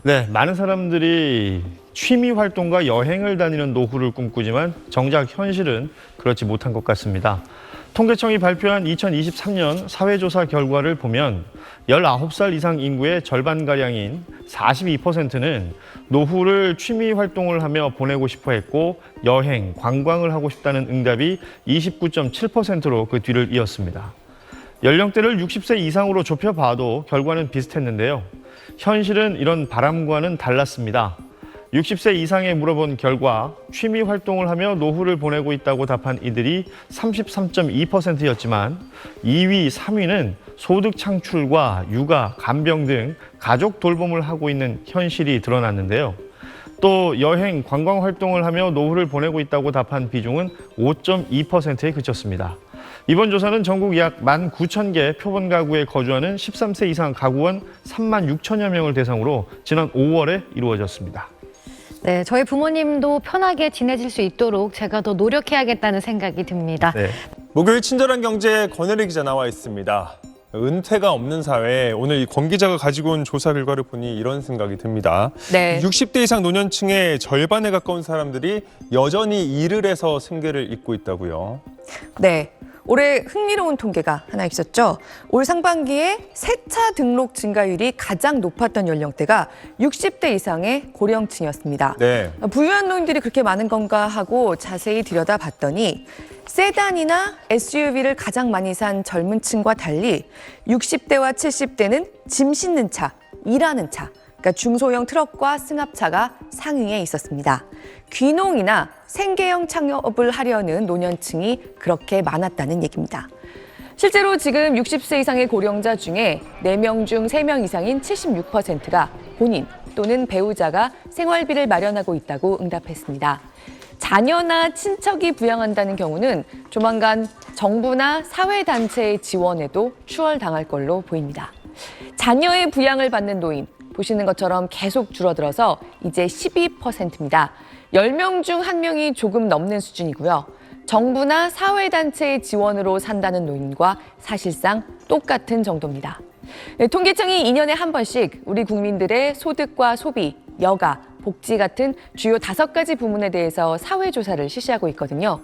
네, 많은 사람들이 취미 활동과 여행을 다니는 노후를 꿈꾸지만 정작 현실은 그렇지 못한 것 같습니다. 통계청이 발표한 2023년 사회조사 결과를 보면 19살 이상 인구의 절반가량인 42%는 노후를 취미 활동을 하며 보내고 싶어 했고 여행, 관광을 하고 싶다는 응답이 29.7%로 그 뒤를 이었습니다. 연령대를 60세 이상으로 좁혀봐도 결과는 비슷했는데요. 현실은 이런 바람과는 달랐습니다. 60세 이상에 물어본 결과 취미 활동을 하며 노후를 보내고 있다고 답한 이들이 33.2%였지만 2위, 3위는 소득 창출과 육아, 간병 등 가족 돌봄을 하고 있는 현실이 드러났는데요. 또 여행, 관광 활동을 하며 노후를 보내고 있다고 답한 비중은 5.2%에 그쳤습니다. 이번 조사는 전국 약 19,000개 표본 가구에 거주하는 13세 이상 가구원 36,000여 명을 대상으로 지난 5월에 이루어졌습니다. 네, 저희 부모님도 편하게 지내실 수 있도록 제가 더 노력해야겠다는 생각이 듭니다. 네. 목요일 친절한 경제에 권혜리 기자 나와 있습니다. 은퇴가 없는 사회에 오늘 이 권 기자가 가지고 온 조사 결과를 보니 이런 생각이 듭니다. 네. 60대 이상 노년층의 절반에 가까운 사람들이 여전히 일을 해서 생계를 잇고 있다고요. 네. 올해 흥미로운 통계가 하나 있었죠. 올 상반기에 세차 등록 증가율이 가장 높았던 연령대가 60대 이상의 고령층이었습니다. 네. 부유한 노인들이 그렇게 많은 건가 하고 자세히 들여다봤더니 세단이나 SUV를 가장 많이 산 젊은 층과 달리 60대와 70대는 짐 싣는 차, 일하는 차, 그러니까 중소형 트럭과 승합차가 상위에 있었습니다. 귀농이나 생계형 창업을 하려는 노년층이 그렇게 많았다는 얘기입니다. 실제로 지금 60세 이상의 고령자 중에 4명 중 3명 이상인 76%가 본인 또는 배우자가 생활비를 마련하고 있다고 응답했습니다. 자녀나 친척이 부양한다는 경우는 조만간 정부나 사회단체의 지원에도 추월당할 걸로 보입니다. 자녀의 부양을 받는 노인, 보시는 것처럼 계속 줄어들어서 이제 12%입니다. 10명 중 1명이 조금 넘는 수준이고요. 정부나 사회단체의 지원으로 산다는 노인과 사실상 똑같은 정도입니다. 네, 통계청이 2년에 한 번씩 우리 국민들의 소득과 소비, 여가, 복지 같은 주요 5가지 부문에 대해서 사회조사를 실시하고 있거든요.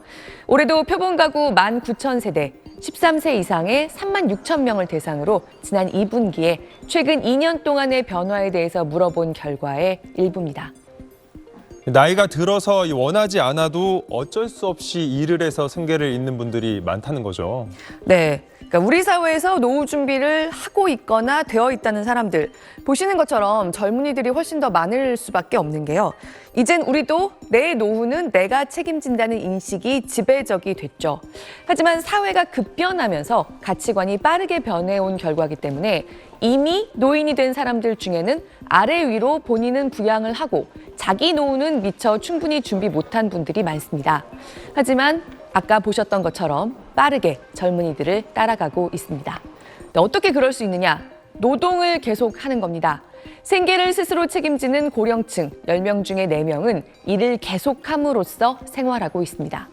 올해도 표본가구 19,000세대, 13세 이상의 36,000명을 대상으로 지난 2분기에 최근 2년 동안의 변화에 대해서 물어본 결과의 일부입니다. 나이가 들어서 원하지 않아도 어쩔 수 없이 일을 해서 생계를 잇는 분들이 많다는 거죠. 네. 그러니까 우리 사회에서 노후 준비를 하고 있거나 되어 있다는 사람들, 보시는 것처럼 젊은이들이 훨씬 더 많을 수밖에 없는 게요. 이젠 우리도 내 노후는 내가 책임진다는 인식이 지배적이 됐죠. 하지만 사회가 급변하면서 가치관이 빠르게 변해온 결과이기 때문에 이미 노인이 된 사람들 중에는 아래 위로 본인은 부양을 하고 자기 노후는 미처 충분히 준비 못한 분들이 많습니다. 하지만 아까 보셨던 것처럼 빠르게 젊은이들을 따라가고 있습니다. 어떻게 그럴 수 있느냐? 노동을 계속하는 겁니다. 생계를 스스로 책임지는 고령층 10명 중에 4명은 일을 계속함으로써 생활하고 있습니다.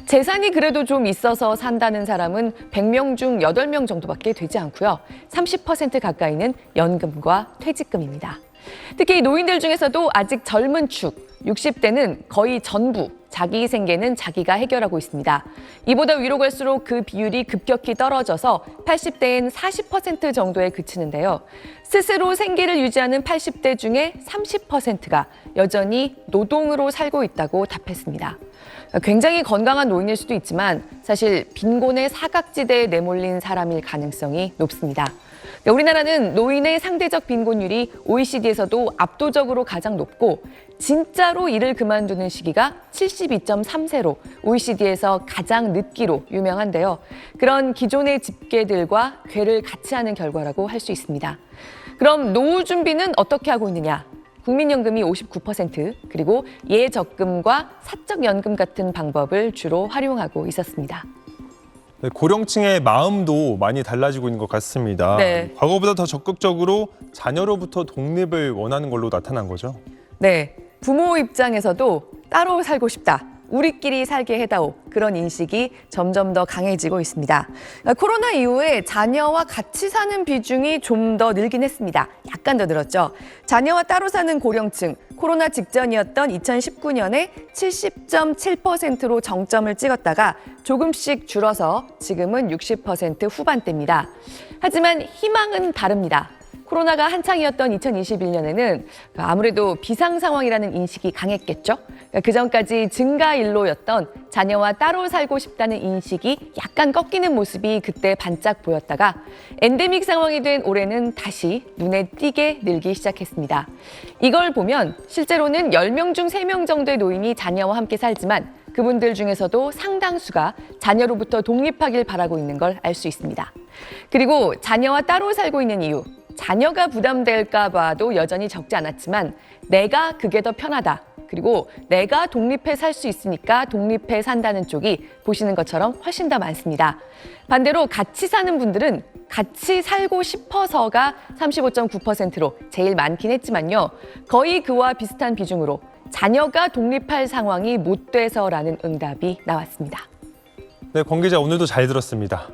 재산이 그래도 좀 있어서 산다는 사람은 100명 중 8명 정도밖에 되지 않고요. 30% 가까이는 연금과 퇴직금입니다. 특히 노인들 중에서도 아직 젊은 축, 60대는 거의 전부 자기 생계는 자기가 해결하고 있습니다. 이보다 위로 갈수록 그 비율이 급격히 떨어져서 80대엔 40% 정도에 그치는데요. 스스로 생계를 유지하는 80대 중에 30%가 여전히 노동으로 살고 있다고 답했습니다. 굉장히 건강한 노인일 수도 있지만 사실 빈곤의 사각지대에 내몰린 사람일 가능성이 높습니다. 우리나라는 노인의 상대적 빈곤율이 OECD에서도 압도적으로 가장 높고 진짜로 일을 그만두는 시기가 72.3세로 OECD에서 가장 늦기로 유명한데요. 그런 기존의 집계들과 궤를 같이 하는 결과라고 할 수 있습니다. 그럼 노후 준비는 어떻게 하고 있느냐? 국민연금이 59%, 그리고 예적금과 사적연금 같은 방법을 주로 활용하고 있었습니다. 네, 고령층의 마음도 많이 달라지고 있는 것 같습니다. 네. 과거보다 더 적극적으로 자녀로부터 독립을 원하는 걸로 나타난 거죠. 네, 부모 입장에서도 따로 살고 싶다, 우리끼리 살게 해다오. 그런 인식이 점점 더 강해지고 있습니다. 코로나 이후에 자녀와 같이 사는 비중이 좀 더 늘긴 했습니다. 약간 더 늘었죠. 자녀와 따로 사는 고령층, 코로나 직전이었던 2019년에 70.7%로 정점을 찍었다가 조금씩 줄어서 지금은 60% 후반대입니다. 하지만 희망은 다릅니다. 코로나가 한창이었던 2021년에는 아무래도 비상 상황이라는 인식이 강했겠죠. 그 전까지 증가일로였던 자녀와 따로 살고 싶다는 인식이 약간 꺾이는 모습이 그때 반짝 보였다가 엔데믹 상황이 된 올해는 다시 눈에 띄게 늘기 시작했습니다. 이걸 보면 실제로는 10명 중 3명 정도의 노인이 자녀와 함께 살지만 그분들 중에서도 상당수가 자녀로부터 독립하길 바라고 있는 걸 알 수 있습니다. 그리고 자녀와 따로 살고 있는 이유, 자녀가 부담될까 봐도 여전히 적지 않았지만 내가 그게 더 편하다. 그리고 내가 독립해 살 수 있으니까 독립해 산다는 쪽이 보시는 것처럼 훨씬 더 많습니다. 반대로 같이 사는 분들은 같이 살고 싶어서가 35.9%로 제일 많긴 했지만요. 거의 그와 비슷한 비중으로 자녀가 독립할 상황이 못 돼서라는 응답이 나왔습니다. 네, 권 기자 오늘도 잘 들었습니다.